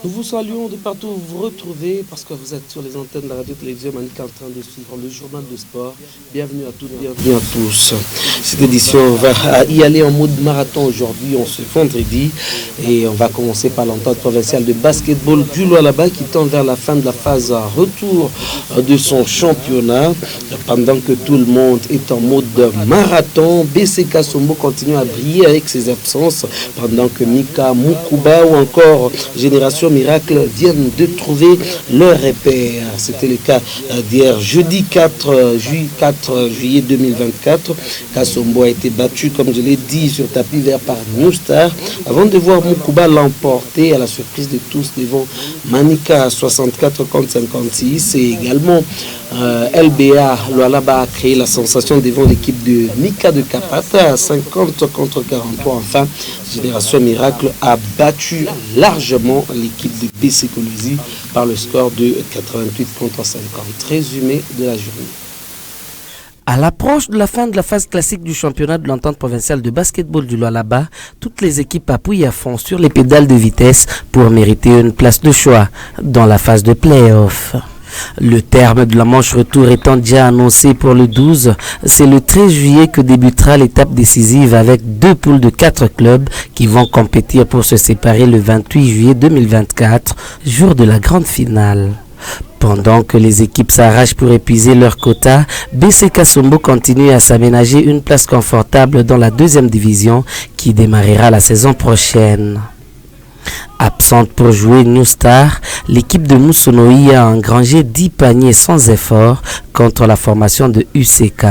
Nous vous saluons de partout où vous vous retrouvez parce que vous êtes sur les antennes de la radio-télévision Manica en train de suivre le journal de sport. Bienvenue à tous, bienvenue à tous. Cette édition va y aller en mode marathon aujourd'hui, on se vendredi, et on va commencer par l'entente provinciale de basketball du Lualaba qui tend vers la fin de la phase retour de son championnat. Pendant que tout le monde est en mode marathon, BCK Sombo continue à briller avec ses absences pendant que Mika Mukuba ou encore Génération Miracle viennent de trouver leur repère. C'était le cas d'hier, jeudi 4 juillet 2024. Kasombo a été battu, comme je l'ai dit, sur tapis vert par New Star avant de voir Mukuba l'emporter à la surprise de tous devant Manica 64 contre 56. Et également LBA Lualaba a créé la sensation devant l'équipe de Mika de Kapata à 50 contre 43. Enfin, Génération Miracle a battu largement l'équipe de BC Coluzi par le score de 88 contre 50. Résumé de la journée. À l'approche de la fin de la phase classique du championnat de l'entente provinciale de basketball du Lualaba, toutes les équipes appuient à fond sur les pédales de vitesse pour mériter une place de choix dans la phase de play-off. Le terme de la manche retour étant déjà annoncé pour le 12, c'est le 13 juillet que débutera l'étape décisive avec deux poules de 4 clubs qui vont compétir pour se séparer le 28 juillet 2024, jour de la grande finale. Pendant que les équipes s'arrachent pour épuiser leur quota, BCK Sombo continue à s'aménager une place confortable dans la deuxième division qui démarrera la saison prochaine. Absente pour jouer New Star, l'équipe de Moussonoï a engrangé 10 paniers sans effort contre la formation de UCK.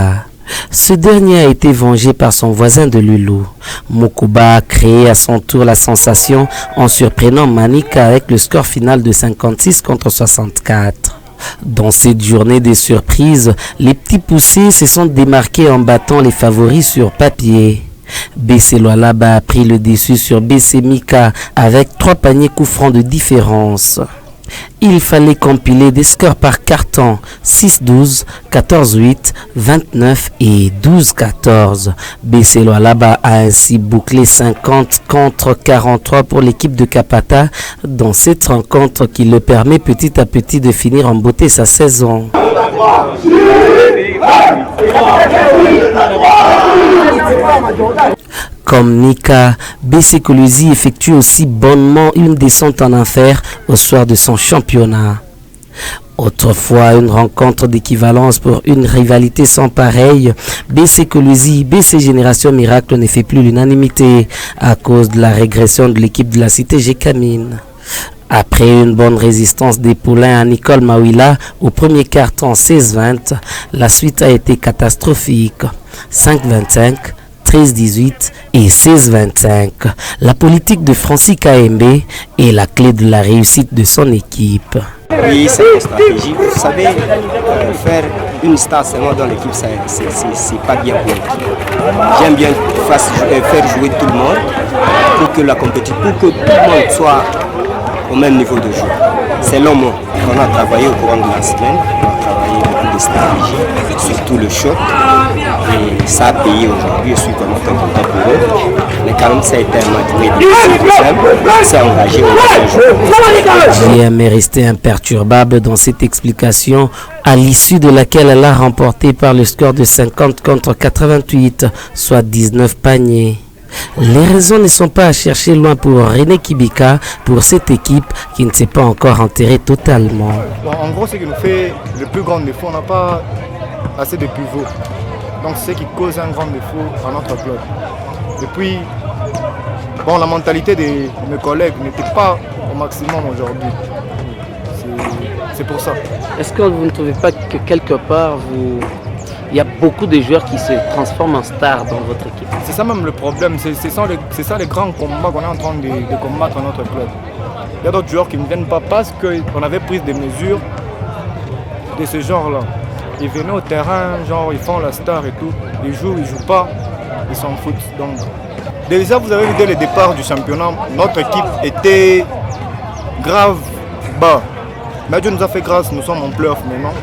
Ce dernier a été vengé par son voisin de Lulu. Mukuba a créé à son tour la sensation en surprenant Manica avec le score final de 56 contre 64. Dans cette journée des surprises, les petits poussés se sont démarqués en battant les favoris sur papier. BC Lualaba a pris le dessus sur BC Mika avec 3 paniers coups francs de différence. Il fallait compiler des scores par carton 6-12, 14-8, 29 et 12-14. BC Lualaba a ainsi bouclé 50 contre 43 pour l'équipe de Kapata dans cette rencontre qui le permet petit à petit de finir en beauté sa saison. Comme Mika, BC Coluzi effectue aussi bonnement une descente en enfer au soir de son championnat. Autrefois une rencontre d'équivalence pour une rivalité sans pareille, BC Coluzi, BC Génération Miracle ne fait plus l'unanimité à cause de la régression de l'équipe de la cité Gécamine. Après une bonne résistance des poulains à Nicole Mawila au premier carton 16-20, la suite a été catastrophique. 5-25, 13-18 et 16-25. La politique de Francis Kaembe est la clé de la réussite de son équipe. Oui, c'est une stratégie. Vous savez, faire une star seulement dans l'équipe, c'est pas bien pour l'équipe. J'aime bien faire jouer tout le monde pour que la compétition, pour que tout le monde soit au même niveau de jeu. Selon moi, on a travaillé au courant de la semaine, on a travaillé beaucoup de stratégies, surtout le shot, et ça a payé aujourd'hui, je suis vraiment très content pour eux. Mais quand même, ça a été un match difficile, c'est engagé au JM est resté imperturbable dans cette explication, à l'issue de laquelle elle a remporté par le score de 50 contre 88, soit 19 paniers. Les raisons ne sont pas à chercher loin pour René Kibika, pour cette équipe qui ne s'est pas encore enterrée totalement. Bon, en gros, ce qui nous fait le plus grand défaut, on n'a pas assez de pivots. Donc c'est ce qui cause un grand défaut à notre club. Et puis, bon, la mentalité de mes collègues n'était pas au maximum aujourd'hui. C'est pour ça. Est-ce que vous ne trouvez pas que quelque part, il y a beaucoup de joueurs qui se transforment en stars dans votre équipe? C'est ça même le problème, c'est ça les grands combats qu'on est en train de combattre dans notre club. Il y a d'autres joueurs qui ne viennent pas parce qu'on avait pris des mesures de ce genre-là. Ils venaient au terrain, genre ils font la star et tout. Ils jouent pas, ils s'en foutent. Donc, déjà vous avez vu dès le départ du championnat, notre équipe était grave bas. Mais Dieu nous a fait grâce, nous sommes en play-off maintenant.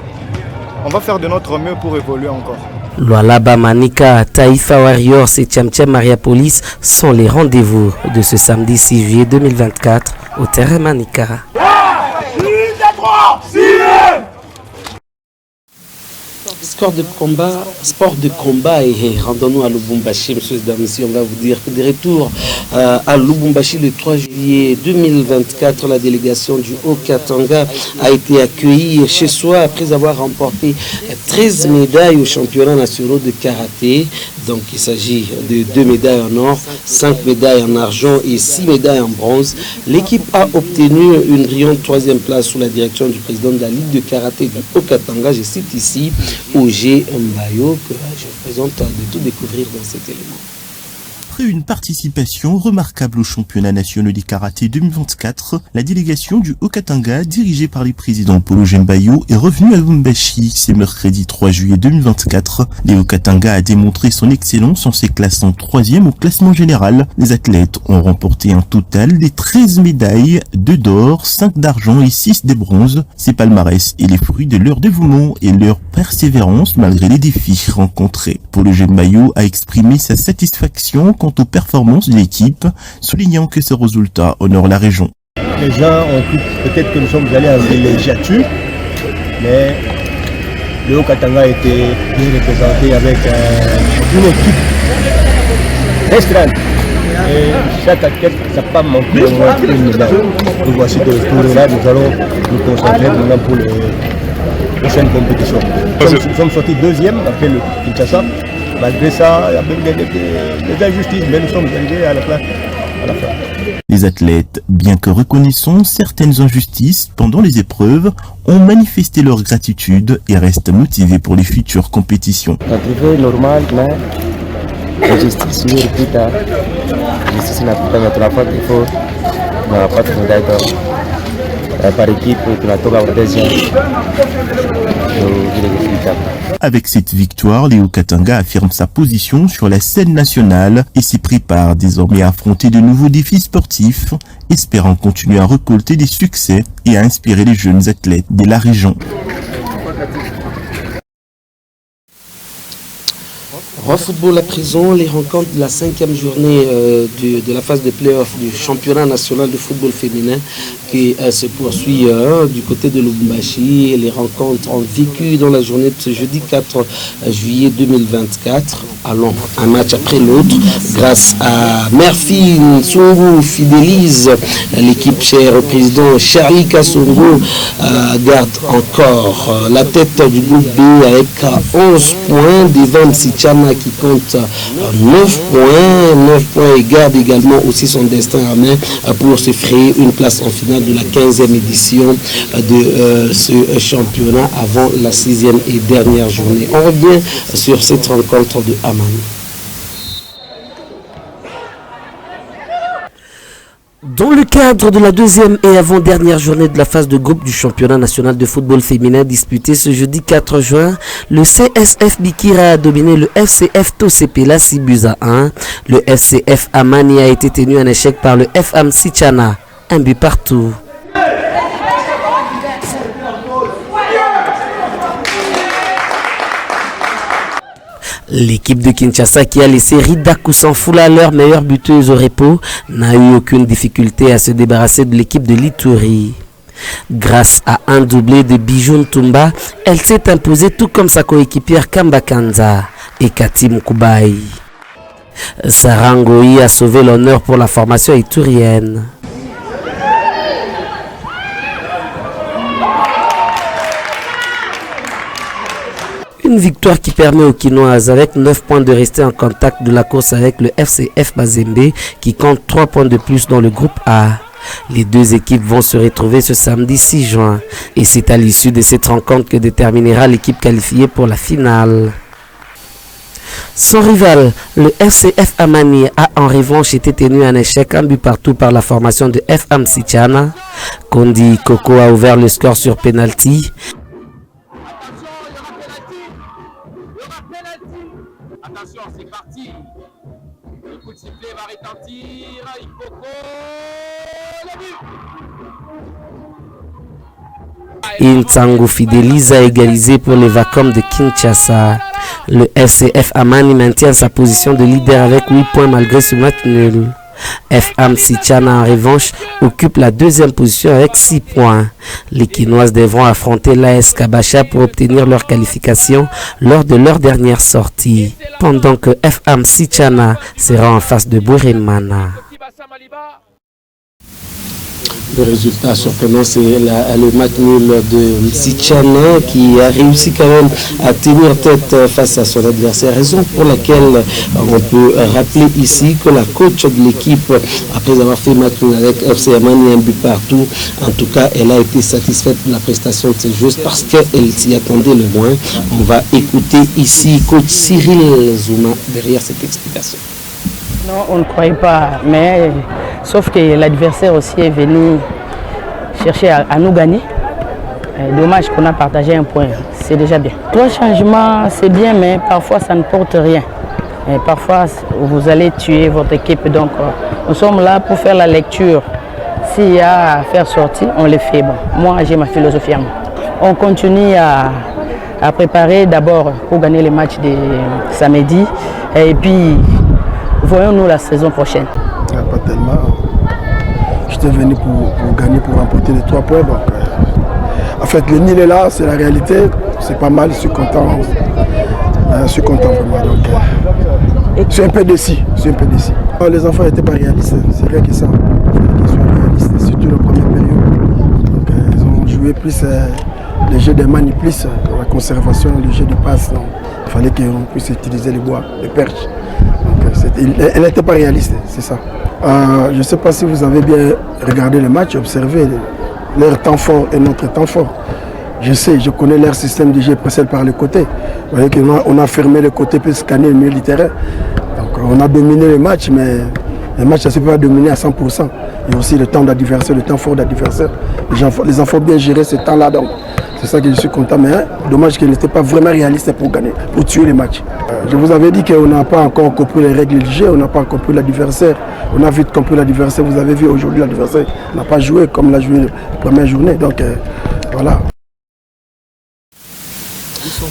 On va faire de notre mieux pour évoluer encore. Lualaba Manika, Taifa Warriors et Tchamtchem Mariapolis sont les rendez-vous de ce samedi 6 juillet 2024 au terrain Manika. Sport de combat et rendons-nous à Lubumbashi, messieurs et dames, ici on va vous dire que de retour à Lubumbashi le 3 juillet 2024, la délégation du Haut-Katanga a été accueillie chez soi après avoir remporté 13 médailles aux championnats nationaux de karaté. Donc il s'agit de 2 médailles en or, 5 médailles en argent et 6 médailles en bronze. L'équipe a obtenu une brillante 3e place sous la direction du président de la Ligue de karaté du Haut-Katanga. Je cite ici Oger Mbayo, que je vous présente de tout découvrir dans cet élément. Après une participation remarquable aux championnats nationaux du karaté 2024, la délégation du Haut-Katanga, dirigée par les présidents Polo Mbayo, est revenue à Lubumbashi. C'est mercredi 3 juillet 2024. Le Haut-Katanga a démontré son excellence en se classant 3e au classement général. Les athlètes ont remporté un total de 13 médailles, 2 d'or, 5 d'argent et 6 de bronze. Ces palmarès est les fruits de leur dévouement et leur persévérance malgré les défis rencontrés. Polo Mbayo a exprimé sa satisfaction quant aux performances de l'équipe, soulignant que ce résultat honore la région. Les gens ont cru peut-être que nous sommes allés en villégiature, mais le Haut-Katanga a été bien représenté avec une équipe restreinte. Et chaque athlète n'a pas manqué au moins une médaille. Nous voici de retour là, nous allons nous concentrer maintenant pour les prochaines compétitions. Nous sommes sortis 2e après le Kinshasa. Malgré ça, il y a même des injustices, mais nous sommes arrivés à la fin. Les athlètes, bien que reconnaissant certaines injustices pendant les épreuves, ont manifesté leur gratitude et restent motivés pour les futures compétitions. La privée normal, mais la justice sur plus tard. La justice n'a pas mettre la faute, il faut n'a pas de médaille d'or. Par équipe, tu n'as pas deuxième. Avec cette victoire, le Haut-Katanga affirme sa position sur la scène nationale et s'y prépare désormais à affronter de nouveaux défis sportifs, espérant continuer à récolter des succès et à inspirer les jeunes athlètes de la région. Football à présent, les rencontres de la 5e journée de la phase de play-off du championnat national de football féminin qui se poursuit du côté de Lubumbashi. Les rencontres ont vécu dans la journée de ce jeudi 4 juillet 2024. Allons, un match après l'autre, grâce à Murphy Nsungu fidélise l'équipe chère au président Charlie Kassongo garde encore la tête du groupe B avec 11 points devant Sichana qui compte 9 points et garde également aussi son destin à main pour se frayer une place en finale de la 15e édition de ce championnat avant la 6e et dernière journée. On revient sur cette rencontre de Amman. Dans le cadre de la 2e et avant-dernière journée de la phase de groupe du championnat national de football féminin disputée ce jeudi 4 juin, le CSF Bikira a dominé le FCF Tosepela 6 buts à 1. Le FCF Amani a été tenu en échec par le FM Sichana, 1 but partout. L'équipe de Kinshasa qui a laissé Rida Koussanfoula, leur meilleure buteuse au repos, n'a eu aucune difficulté à se débarrasser de l'équipe de l'Ituri. Grâce à un doublé de Bijoun Tumba, elle s'est imposée tout comme sa coéquipière Kamba Kanza et Katim Koubaï. Sarah Ngoï a sauvé l'honneur pour la formation iturienne. Une victoire qui permet aux Quinoises avec 9 points de rester en contact de la course avec le FCF Mazembe qui compte 3 points de plus dans le groupe A. Les deux équipes vont se retrouver ce samedi 6 juin et c'est à l'issue de cette rencontre que déterminera l'équipe qualifiée pour la finale. Son rival, le FCF Amani, a en revanche été tenu en échec, un but partout par la formation de FM Sichana. Kondi Koko a ouvert le score sur penalty. Attention, c'est parti. Le coup de sifflet va retentir. Ikoko, le but. Intsango fidélise à égaliser pour les vacuums de Kinshasa. Le SCF Amani maintient sa position de leader avec 8 points malgré ce match nul. FM Sichana en revanche occupe la deuxième position avec 6 points. Les Quinoises devront affronter l'AS Kabacha pour obtenir leur qualification lors de leur dernière sortie, pendant que FM Sichana sera en face de Bourimana. Le résultat surprenant, c'est le match nul de Sichana qui a réussi quand même à tenir tête face à son adversaire. Raison pour laquelle on peut rappeler ici que la coach de l'équipe, après avoir fait match nul avec FC Amani, un but partout, en tout cas, elle a été satisfaite de la prestation de ses joueurs parce qu'elle s'y attendait le moins. On va écouter ici coach Cyril Zouma derrière cette explication. Non, on ne croyait pas, mais sauf que l'adversaire aussi est venu chercher à nous gagner. Dommage qu'on a partagé un point, c'est déjà bien. 3 changements, c'est bien, mais parfois ça ne porte rien. Et parfois, vous allez tuer votre équipe. Donc, nous sommes là pour faire la lecture. S'il y a à faire sortir, on le fait. Bon, moi, j'ai ma philosophie à moi. On continue à préparer d'abord pour gagner les matchs de samedi. Et puis, voyons-nous la saison prochaine. Pas tellement. J'étais venu pour gagner, pour remporter les 3 points. Donc, en fait, le nil est là, c'est la réalité. C'est pas mal, je suis content. Je suis content vraiment. Donc, je suis un peu déçu. Les enfants n'étaient pas réalistes, c'est vrai que ça. Ils sont réalistes, surtout la première période. Donc, ils ont joué plus les jeux de mani, plus la conservation, le jeu de passe. Donc, il fallait qu'on puisse utiliser les bois, les perches. Elle n'était pas réaliste, c'est ça. Je ne sais pas si vous avez bien regardé le match, observé leur temps fort et notre temps fort. Je connais leur système de jeu précède par les côtés. Vous voyez qu'on a fermé le côté pour scanner le milieu du terrain. Donc on a dominé le match, mais le match ça ne se peut pas dominer à 100%. Il y a aussi le temps d'adversaire, le temps fort d'adversaire. Les enfants bien gérer ce temps-là. Donc c'est ça que je suis content. Mais dommage qu'il n'était pas vraiment réaliste pour gagner, pour tuer les matchs. Je vous avais dit qu'on n'a pas encore compris les règles du jeu, on n'a pas compris l'adversaire. On a vite compris l'adversaire. Vous avez vu aujourd'hui l'adversaire n'a pas joué comme l'a joué la première journée. Donc voilà.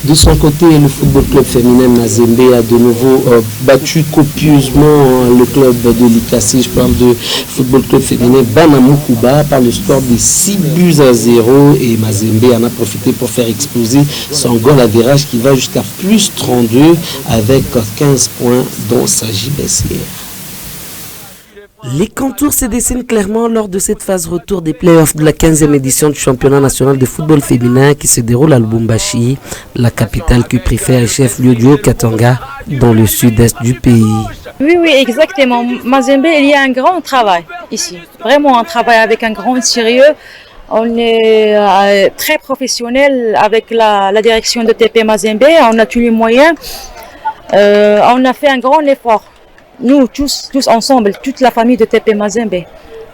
De son côté, le football club féminin Mazembe a de nouveau battu copieusement le club de l'Ikasi. Je parle de football club féminin Banamukuba par le score de 6-0 et Mazembe en a profité pour faire exploser son goal à virage qui va jusqu'à plus 32 avec 15 points dont s'agit Bessière. Les contours se dessinent clairement lors de cette phase retour des playoffs de la 15e édition du championnat national de football féminin qui se déroule à Lubumbashi, la capitale cuprifère et chef-lieu du Haut-Katanga, dans le sud-est du pays. Oui, exactement. Mazembe, il y a un grand travail ici. Vraiment un travail avec un grand sérieux. On est très professionnel avec la direction de TP Mazembe. On a tous les moyens. On a fait un grand effort. Nous, tous ensemble, toute la famille de TP Mazembe.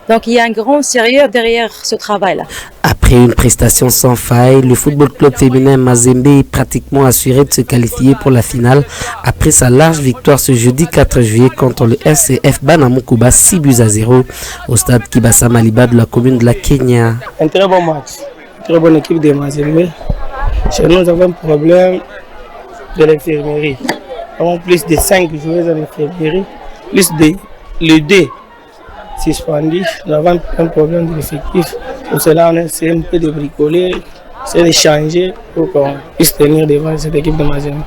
Donc il y a un grand sérieux derrière ce travail-là. Après une prestation sans faille, le football club féminin Mazembe est pratiquement assuré de se qualifier pour la finale après sa large victoire ce jeudi 4 juillet contre le SCF Banamukuba 6-0 au stade Kibasa Maliba de la commune de la Kenya. Un très bon match, une très bonne équipe de Mazembe. Chez nous avons un problème de l'infirmerie. Nous avons plus de 5 joueurs à l'infirmerie, plus de le 2 suspendu. Nous avons un problème de l'effectif. Pour cela, on essaie un peu de bricoler, c'est de changer pour qu'on puisse tenir devant cette équipe de Mazembe.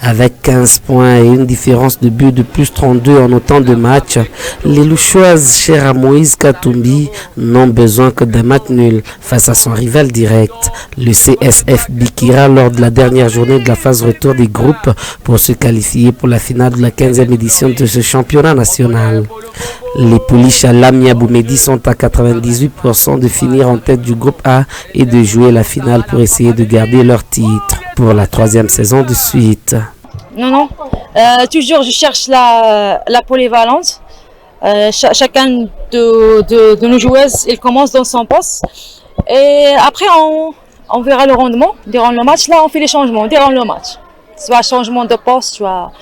Avec 15 points et une différence de but de plus 32 en autant de matchs, les Louchoises, chères à Moïse Katumbi, n'ont besoin que d'un match nul face à son rival direct, le CSF Bikira, lors de la dernière journée de la phase retour des groupes pour se qualifier pour la finale de la 15e édition de ce championnat national. Les Pouliches à Lamia Boumedi sont à 98% de finir en tête du groupe A et de jouer la finale pour essayer de garder leur titre pour la 3e saison de suite. Non. Toujours je cherche la polyvalence. Chacun de nos joueuses, il commence dans son poste. Et après, on verra le rendement. Durant le match, là, on fait les changements durant le match. Soit changement de poste, soit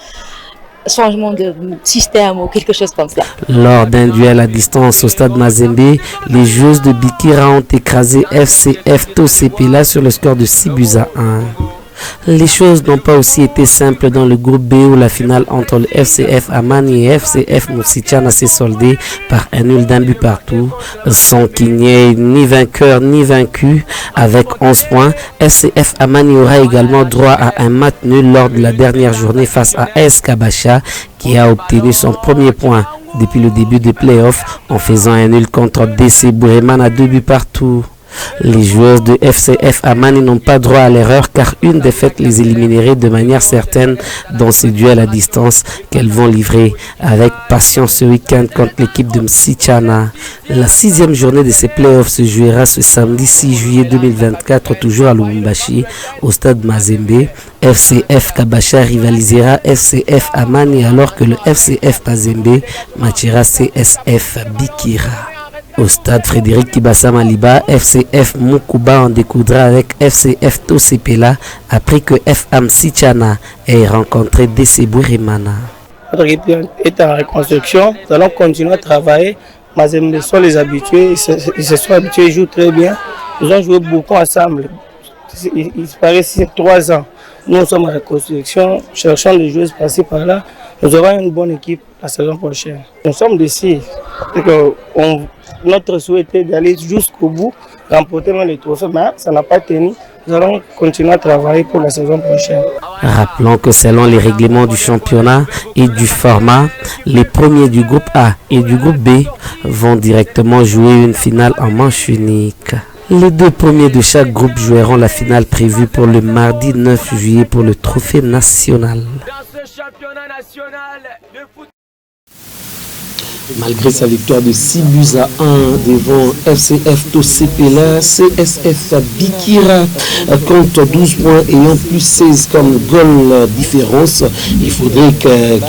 changement de système ou quelque chose comme ça. Lors d'un duel à distance au stade Mazembe, les joueuses de Bikira ont écrasé FCF Tosepela sur le score de 6-1. Les choses n'ont pas aussi été simples dans le groupe B où la finale entre le FCF Amani et FCF Moussichana s'est soldée par un nul d'un but partout, sans qu'il n'y ait ni vainqueur ni vaincu. Avec 11 points, FCF Amani aura également droit à un match nul lors de la dernière journée face à AS Kabasha qui a obtenu son premier point depuis le début des playoffs en faisant un nul contre DC Boureman à 2 buts partout. Les joueurs de FCF Amani n'ont pas droit à l'erreur car une défaite les éliminerait de manière certaine dans ces duels à distance qu'elles vont livrer avec passion ce week-end contre l'équipe de Msichana. La 6e journée de ces playoffs se jouera ce samedi 6 juillet 2024 toujours à Lubumbashi au stade Mazembe. FCF Kabasha rivalisera FCF Amani alors que le FCF Mazembe matchera CSF Bikira. Au stade Frédéric Kibasa Maliba, FCF Mukuba en découdra avec FCF Tosepela après que FAM Sichana ait rencontré DC Bourimana. Notre équipe est en reconstruction, nous allons continuer à travailler. Mazembe sont les habitués, ils se sont habitués, ils jouent très bien. Nous avons joué beaucoup ensemble, il paraît 3 ans. Nous sommes en reconstruction, cherchons les joueurs passés par là. Nous aurons une bonne équipe la saison prochaine. Nous sommes d'ici. Notre souhait était d'aller jusqu'au bout, remporter les trophées, mais ça n'a pas tenu. Nous allons continuer à travailler pour la saison prochaine. Rappelons que selon les règlements du championnat et du format, les premiers du groupe A et du groupe B vont directement jouer une finale en manche unique. Les 2 premiers de chaque groupe joueront la finale prévue pour le mardi 9 juillet pour le trophée national. Malgré sa victoire de 6 buts à 1 devant FCF Tosepela, CSF Bikira compte 12 points ayant plus 16 comme goal différence. Il faudrait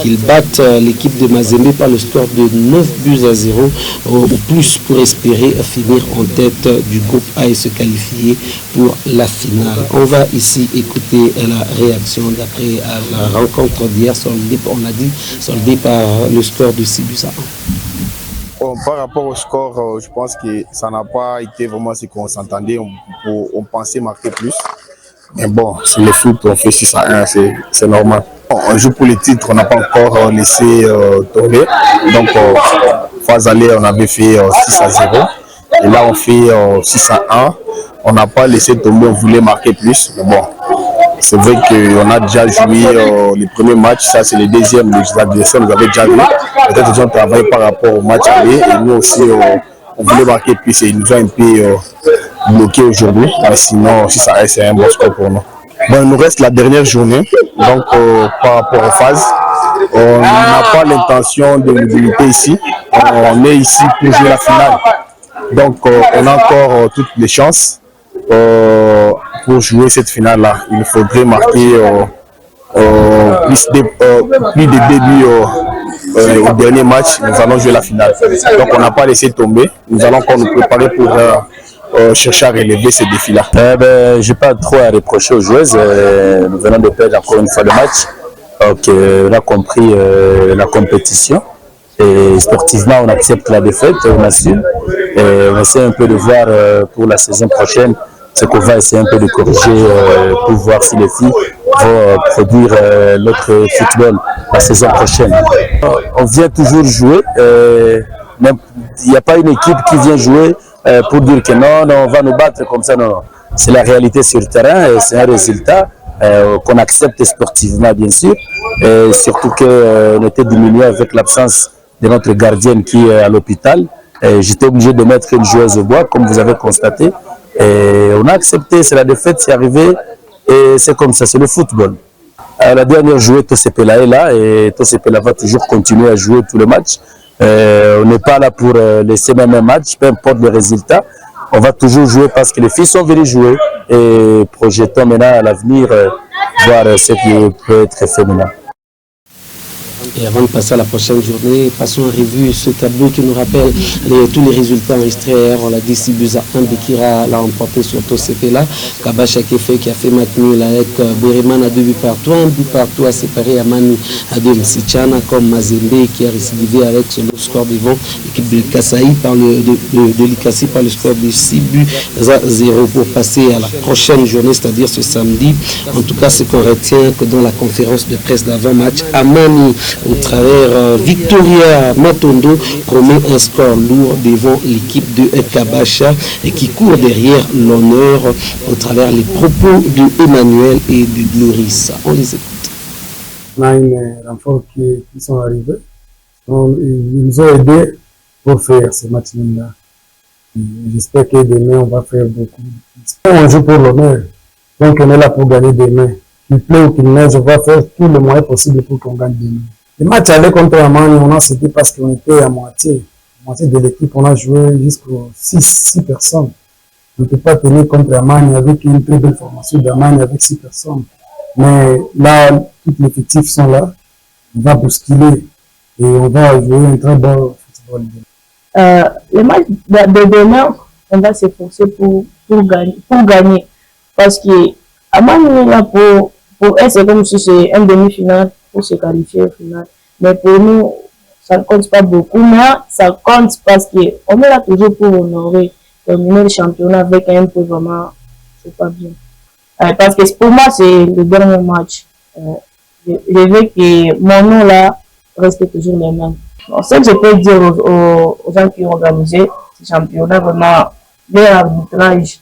qu'il batte l'équipe de Mazembe par le score de 9 buts à 0 au plus pour espérer finir en tête du groupe A et se qualifier pour la finale. On va ici écouter la réaction d'après la rencontre d'hier, on l'a dit, soldée par le score de 6 buts à 1. Bon, par rapport au score, je pense que ça n'a pas été vraiment ce qu'on s'entendait. On pensait marquer plus. Mais bon, c'est le foot, on fait 6 à 1, c'est normal. On joue pour les titres, on n'a pas encore laissé tomber. Donc, phase aller, on avait fait 6 à 0. Et là, on fait 6 à 1. On n'a pas laissé tomber, on voulait marquer plus. Mais bon, c'est vrai qu'on a déjà joué les premiers matchs, ça c'est le deuxième, les adversaires nous avaient déjà vu. Peut-être qu'ils ont travaillé par rapport au match aller et nous aussi on voulait marquer plus et ils nous ont un peu bloqué aujourd'hui. Mais sinon, si ça reste, c'est un bon score pour nous. Bon, il nous reste la dernière journée, donc par rapport aux phases, on n'a pas l'intention de nous limiter ici. On est ici pour jouer la finale. Donc on a encore toutes les chances. Pour jouer cette finale-là, il faudrait marquer plus de débuts au dernier match. Nous allons jouer la finale. Donc on n'a pas laissé tomber. Nous allons encore nous préparer pour chercher à relever ces défis-là. Je n'ai pas trop à reprocher aux joueuses. Nous venons de perdre encore une fois le match. Donc, on a compris la compétition. Et sportivement, on accepte la défaite, on assume. Et on essaie un peu de voir pour la saison prochaine ce qu'on va essayer un peu de corriger pour voir si les filles vont produire l'autre football la saison prochaine. On vient toujours jouer, il n'y a pas une équipe qui vient jouer pour dire que non, on va nous battre comme ça, non. C'est la réalité sur le terrain et c'est un résultat qu'on accepte sportivement bien sûr, et surtout qu'on était diminué avec l'absence de notre gardienne qui est à l'hôpital. J'étais obligé de mettre une joueuse au bois comme vous avez constaté. Et on a accepté, c'est la défaite, c'est arrivé et c'est comme ça, c'est le football. La dernière jouée, Tosepela est là et Tosepela va toujours continuer à jouer tous les matchs. On n'est pas là pour laisser même un match, peu importe le résultat. On va toujours jouer parce que les filles sont venues jouer et projetons maintenant à l'avenir voir ce qui peut être fait maintenant. Et avant de passer à la prochaine journée, passons en revue ce tableau qui nous rappelle tous les résultats enregistrés hier. On l'a dit, 6 buts à 1, Bikira l'a emporté sur Tosepela. Kabasha qui a fait match nul avec Buriman à 2 buts partout. 1 but partout a séparé Amani à 2 Msichana, comme Mazembe qui a récidivé avec son score devant l'équipe de Kassaï de l'Ikassi par le score de 6 buts à 0 pour passer à la prochaine journée, c'est-à-dire ce samedi. En tout cas, ce qu'on retient que dans la conférence de presse d'avant-match, Amani, au travers Victoria Matondo, promet un score lourd devant l'équipe de Kabasha et qui court derrière l'honneur au travers les propos de Emmanuel et de Glorissa. On les écoute. On a une renfort qui sont arrivés. Ils nous ont aidés pour faire ce match-là. J'espère que demain on va faire beaucoup. On joue pour l'honneur. Donc on est là pour gagner demain. Qu'il plaît ou qu'il neige, on va faire tout le moyen possible pour qu'on gagne demain. Le match allait contre Amani, on a cédé parce qu'on était à moitié. À moitié de l'équipe, on a joué jusqu'aux 6 personnes. On ne peut pas tenir contre Amani avec une très belle formation d'Amani avec 6 personnes. Mais là, tous les effectifs sont là. On va bousculer et on va jouer un très bon football. Le match de demain, on va s'efforcer pour gagner. Parce que Amani est là pour elle, c'est comme si c'est un demi-finale pour se qualifier au final. Mais pour nous, ça ne compte pas beaucoup, mais ça compte parce qu'on est là toujours pour honorer, terminer le championnat avec un peu vraiment, c'est pas bien. Parce que pour moi, c'est le dernier match. Je veux que mon nom là reste toujours le même. Ce que je peux dire aux gens qui ont organisé ce championnat, vraiment, leur arbitrage,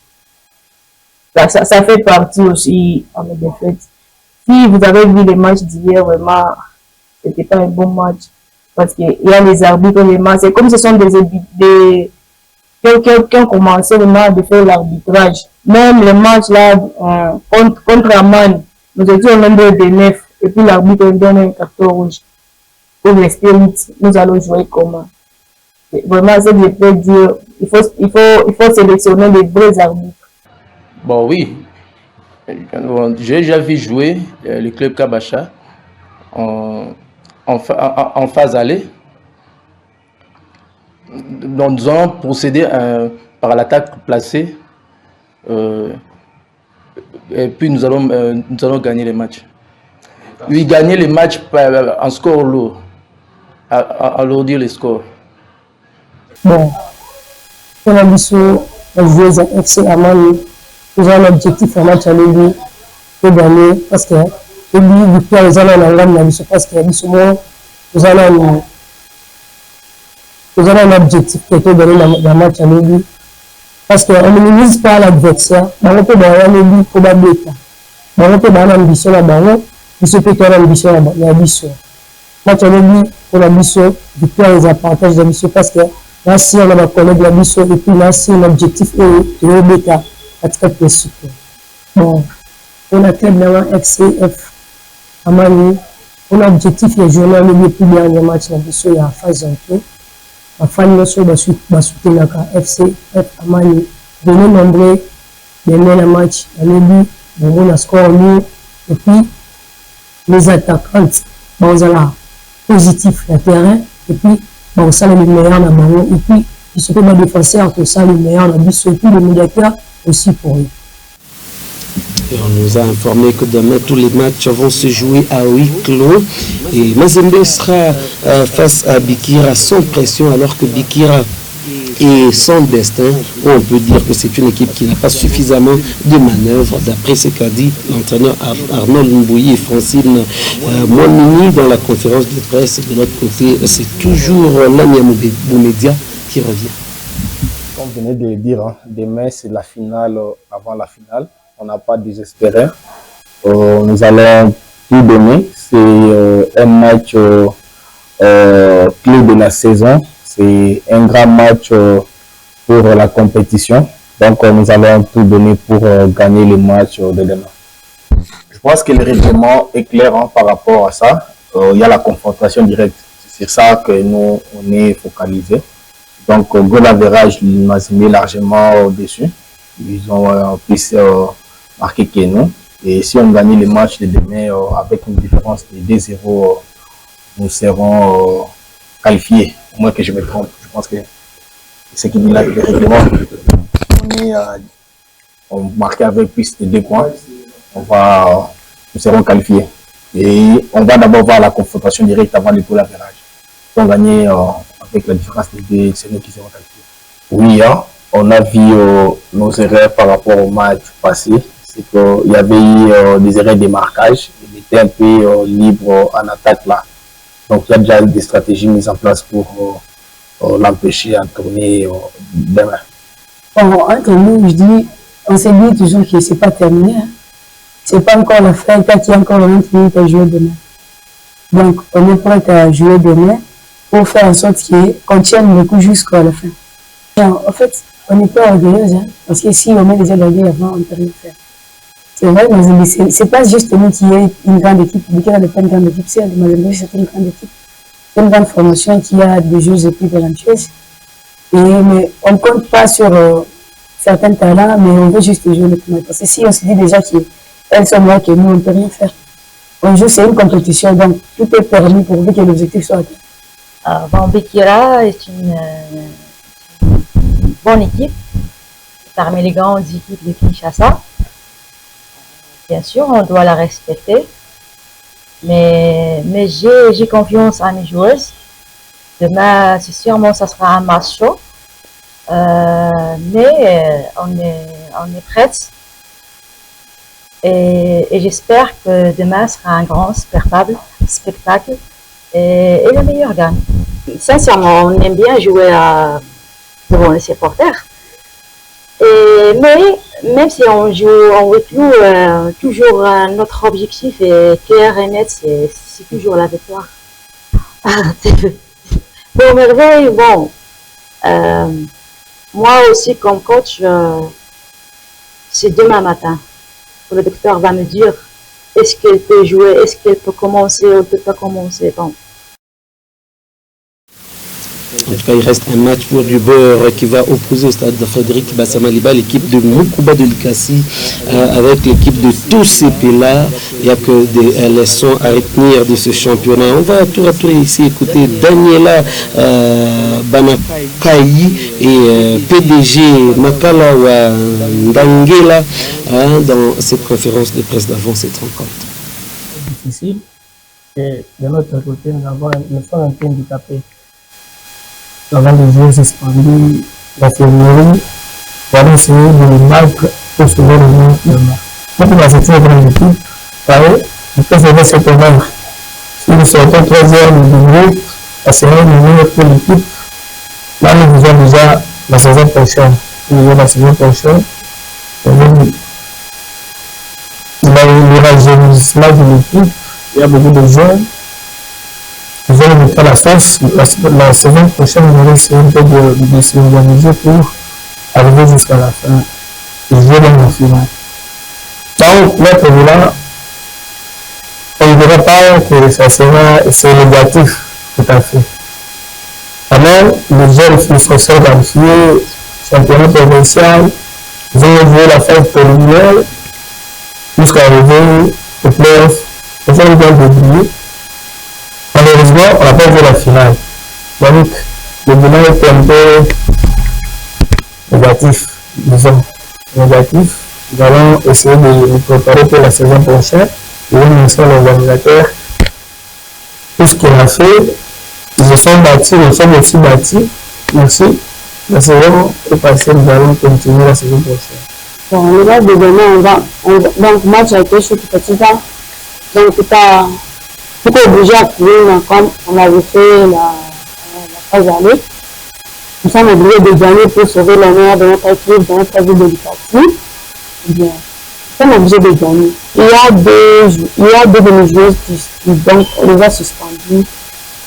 ça fait partie aussi à mes défaites. Si vous avez vu les matchs d'hier, vraiment, c'était pas un bon match. Parce qu'il y a les arbitres, les matchs. C'est comme ce sont qui ont commencé vraiment de faire l'arbitrage. Même les matchs là, contre Amman, nous étions au nombre de 9. Et puis l'arbitre nous donne un carton rouge. Pour les spirits, nous allons jouer comment. Vraiment, c'est que je peux dire, il faut sélectionner les vrais arbitres. Bon, oui. J'ai déjà vu jouer le club Kabasha en phase aller. Donc, nous allons procéder par l'attaque placée et puis nous allons gagner les matchs. Oui, gagner les matchs en score lourd, alourdir les scores. Bon, pour la mission, on joue à FC Amani. Nous avons un objectif en match à lui de gagner parce que lui, victoire, nous allons en gagne la mission parce que nous allons un objectif qui est de gagner le match à lui parce qu'on ne minimise pas l'adversaire. On peut gagner lui pour la bête. On peut gagner l'ambition là-bas. Il peut gagner l'ambition là-bas. L'ambition. Match à lui pour la mission, victoire, ils appartagent la mission parce que là, si on a ma collègue la mission et puis là, si l'objectif est de bêta. Bon, on a clairement XCF Amani. On a objectif les journaux le plus bien le match la mission il y a phase en tout. La fin de ce soutenir la FCF Amani. Venez nombreux, gagner le match, on a score lourd et puis les attaquants, bon, on a positif le terrain et puis bon, ça le meilleur dans le et puis il se peut me défoncer entre ça le meilleur dans le et puis le médiateur aussi pour eux. Et on nous a informé que demain tous les matchs vont se jouer à huis clos et Mazembe sera face à Bikira sans pression alors que Bikira est sans destin. On peut dire que c'est une équipe qui n'a pas suffisamment de manœuvres d'après ce qu'a dit l'entraîneur Arnold Mbouyi et Francine Mouamini dans la conférence de presse. De l'autre côté, c'est toujours Lamia Boumedia qui revient. Comme vous venez de le dire, demain c'est la finale avant la finale. On n'a pas désespéré. Nous allons tout donner. C'est un match clé de la saison. C'est un grand match pour la compétition. Donc nous allons tout donner pour gagner le match de demain. Je pense que le règlement est clair par rapport à ça. Il y a la confrontation directe. C'est sur ça que nous on est focalisé. Donc goal average, nous avons mis largement au-dessus. Ils ont plus marqué que nous. Et si on gagne le match de demain avec une différence de 2-0 nous serons qualifiés. Au moins que je me trompe. Je pense que ce qui dit là, le règlement, on marquait avec plus de 2 points. Nous serons qualifiés. Et on va d'abord voir la confrontation directe avant le goal average. Si on gagne avec la différence des 2, c'est nous qui serons qualifiés. Oui, hein, on a vu nos erreurs par rapport au match passé. C'est qu'il y avait eu des erreurs de marquage. Il était un peu libre en attaque là. Donc il y a déjà des stratégies mises en place pour l'empêcher à tourner demain. Bon, entre nous, je dis, on s'est dit toujours que ce n'est pas terminé. Hein. Ce n'est pas encore la fin, quand il y a encore 20 minutes à jouer demain. Donc, on est prêt à jouer demain pour faire en sorte qu'on tienne le coup jusqu'à la fin. Non, en fait, on n'est pas orgueilleuse, hein, parce que si on met déjà l'orgueil avant, on ne peut rien faire. C'est vrai, mais ce n'est pas juste nous qui est une grande équipe. Bikira n'est pas une grande équipe, c'est une grande équipe. C'est une grande formation qui a des joueurs et plus talentueuses. Mais on ne compte pas sur certains talents, mais on veut juste jouer le tournoi. Parce que si on se dit déjà qu'elles sont meilleures que nous, on ne peut rien faire. On joue, c'est une compétition, donc tout est permis pour que l'objectif soit atteint. Bon, Bikira est une bonne équipe, parmi les grandes équipes de Kinshasa. Bien sûr, on doit la respecter, mais j'ai confiance à mes joueuses. Demain, c'est sûrement ça sera un match chaud, mais on est prête et j'espère que demain sera un grand spectacle et le meilleur gagne. Sincèrement, on aime bien jouer devant les supporters. Mais même si on joue en huis clos, toujours notre objectif est clair et net, c'est toujours la victoire. Pour merveille, bon, moi aussi comme coach, c'est demain matin. Le docteur va me dire est-ce qu'elle peut jouer, est-ce qu'elle peut commencer ou elle ne peut pas commencer. Bon. En tout cas, il reste un match pour du beurre qui va opposer au stade de Frédéric Bassamaliba l'équipe de Moukouba de Likassi avec l'équipe de tous ces pays-là. Il n'y a que des leçons à retenir de ce championnat. On va tour à tour ici écouter Daniela Banakayi et PDG Makalawa Ndangela dans cette conférence de presse d'avant cette rencontre. Difficile. Et de notre côté, nous sommes un peu handicapés. Avant de jouer suspendu, l'infirmerie, voilà, c'est le marque pour sauver le monde demain. Donc, on va sortir une grande équipe, pareil, on peut sauver cette erreur. Si nous sortons 3e du groupe, la semaine est pour l'équipe. Là, nous faisons déjà la saison prochaine. Nous faisons la saison prochaine. Il y a le rajeunissement de l'équipe, il y a beaucoup de jeunes. Nous allons faire la sauce. La saison prochaine, on va essayer un peu de s'organiser pour arriver jusqu'à la fin et jouer dans la finale. Donc, là, pour là, on ne verra pas que ça sera négatif, tout à fait. Alors, les jeunes qui sont qualifiés, championnat provincial, vont jouer la phase préliminaire jusqu'à arriver au playoff. Ils vont bien débrouiller. Malheureusement, on n'a pas vu la finale. Donc, le bilan est un peu négatif, disons. Négatif. Nous allons essayer de nous préparer pour la saison prochaine. Et nous sommes l'organisateur. Tout ce qu'il a fait, ils se sont bâtis, nous sommes aussi bâtis. Merci. La saison est passée, nous allons continuer la saison prochaine. Bon, le match de demain, donc, match a été chaud petit temps. Donc, tout est obligé à trouver comme on avait fait la phase aller. Nous sommes obligés de gagner pour sauver l'honneur de notre équipe, de notre vie d'éducation. Nous sommes obligés de gagner. Il y a deux de nos joueurs qui donc, on les a suspendus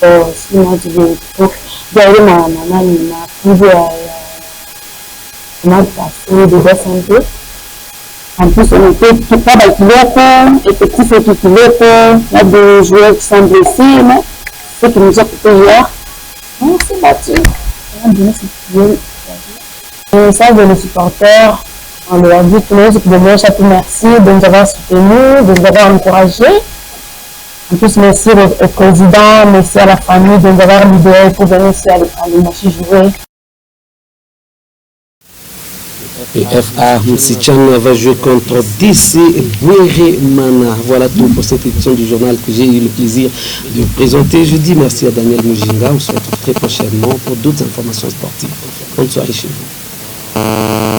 pour 6 mois de gagner ma plus de passé de baisse un peu. En plus, on était tout pas d'Akiloko, effectif Akiloko, il y a des joueurs qui sont blessés, mais ceux qui nous ont coupé hier, on s'est battu. On a donné ce qui est. Le message de nos supporters, on leur dit tous les jours de chaque merci, de nous avoir soutenus, de nous avoir encouragés. En plus, merci au président, merci à la famille de nous avoir libérés pour venir ici à l'Imochi jouer. Et FA Msichana va jouer contre DC Bouéré-Mana. Voilà tout pour cette édition du journal que j'ai eu le plaisir de vous présenter. Je dis merci à Daniel Mujinga. On se retrouve très prochainement pour d'autres informations sportives. Bonne soirée chez vous.